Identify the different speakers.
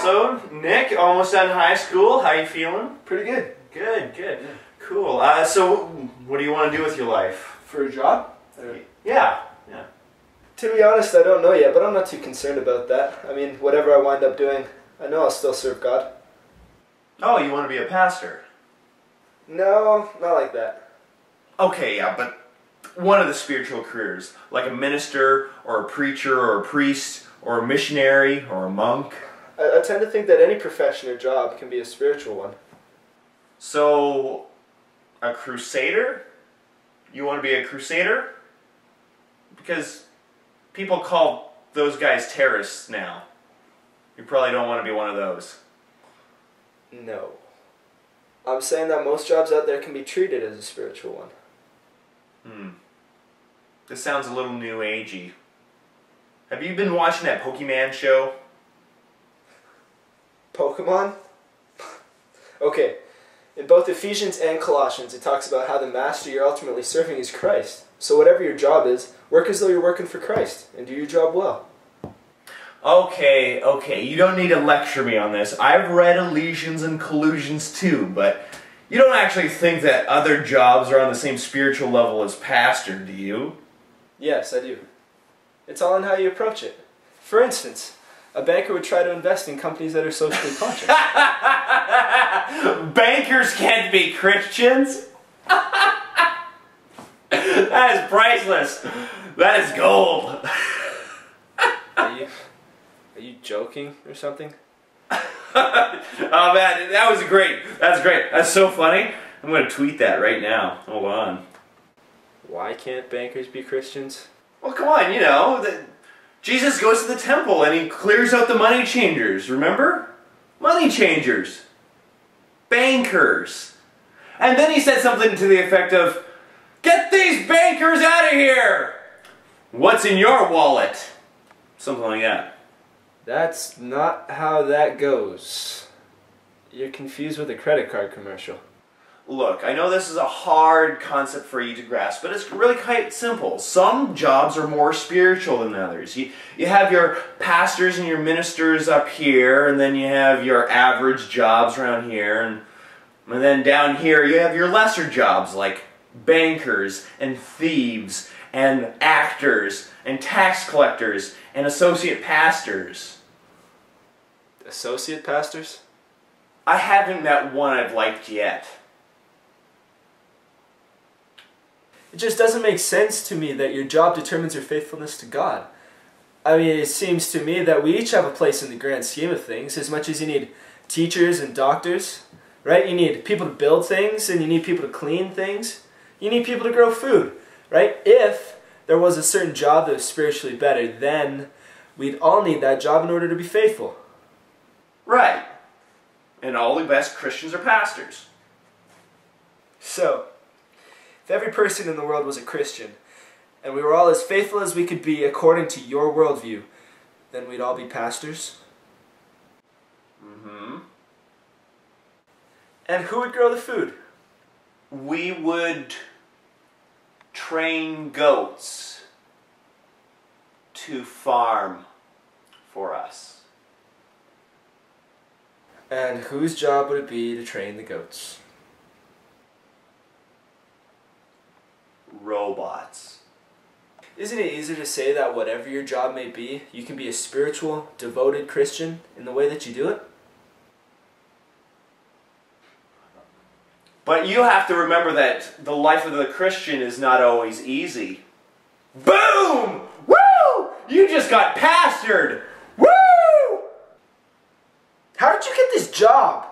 Speaker 1: So, Nick, almost done high school. How you feeling?
Speaker 2: Pretty good.
Speaker 1: Good, good. Yeah. Cool. So, what do you want to do with your life?
Speaker 2: For a job?
Speaker 1: Yeah.
Speaker 2: To be honest, I don't know yet, but I'm not too concerned about that. I mean, whatever I wind up doing, I know I'll still serve God.
Speaker 1: Oh, you want to be a pastor?
Speaker 2: No, not like that.
Speaker 1: Okay, yeah, but one of the spiritual careers, like a minister, or a preacher, or a priest, or a missionary, or a monk.
Speaker 2: I tend to think that any profession or job can be a spiritual one.
Speaker 1: So, a crusader? You want to be a crusader? Because people call those guys terrorists now. You probably don't want to be one of those.
Speaker 2: No. I'm saying that most jobs out there can be treated as a spiritual one.
Speaker 1: This sounds a little new agey. Have you been watching that Pokemon show?
Speaker 2: Pokemon? Okay. In both Ephesians and Colossians, it talks about how the master you're ultimately serving is Christ. So whatever your job is, work as though you're working for Christ, and do your job well.
Speaker 1: Okay, you don't need to lecture me on this. I've read Ephesians and Colossians too, but you don't actually think that other jobs are on the same spiritual level as pastor, do you?
Speaker 2: Yes, I do. It's all in how you approach it. For instance, a banker would try to invest in companies that are socially conscious.
Speaker 1: Bankers can't be Christians? That is priceless. That is gold.
Speaker 2: Are you joking or something?
Speaker 1: Oh man, that was great. That's great. That's so funny. I'm going to tweet that right now. Hold on.
Speaker 2: Why can't bankers be Christians?
Speaker 1: Well, come on, you know. Jesus goes to the temple and he clears out the money changers, remember? Money changers. Bankers. And then he said something to the effect of, "Get these bankers out of here! What's in your wallet?" Something like that.
Speaker 2: That's not how that goes. You're confused with a credit card commercial.
Speaker 1: Look, I know this is a hard concept for you to grasp, but it's really quite simple. Some jobs are more spiritual than others. You have your pastors and your ministers up here, and then you have your average jobs around here, and then down here you have your lesser jobs like bankers and thieves and actors and tax collectors and associate pastors.
Speaker 2: Associate pastors?
Speaker 1: I haven't met one I've liked yet.
Speaker 2: It just doesn't make sense to me that your job determines your faithfulness to God. I mean, it seems to me that we each have a place in the grand scheme of things, as much as you need teachers and doctors, right? You need people to build things, and you need people to clean things. You need people to grow food, right? If there was a certain job that was spiritually better, then we'd all need that job in order to be faithful.
Speaker 1: Right. And all the best Christians are pastors.
Speaker 2: So, if every person in the world was a Christian, and we were all as faithful as we could be according to your worldview, then we'd all be pastors?
Speaker 1: Mm-hmm.
Speaker 2: And who would grow the food?
Speaker 1: We would train goats to farm for us.
Speaker 2: And whose job would it be to train the goats?
Speaker 1: Robots.
Speaker 2: Isn't it easier to say that whatever your job may be, you can be a spiritual, devoted Christian in the way that you do it?
Speaker 1: But you have to remember that the life of the Christian is not always easy. Boom! Woo! You just got pastored! Woo!
Speaker 2: How did you get this job?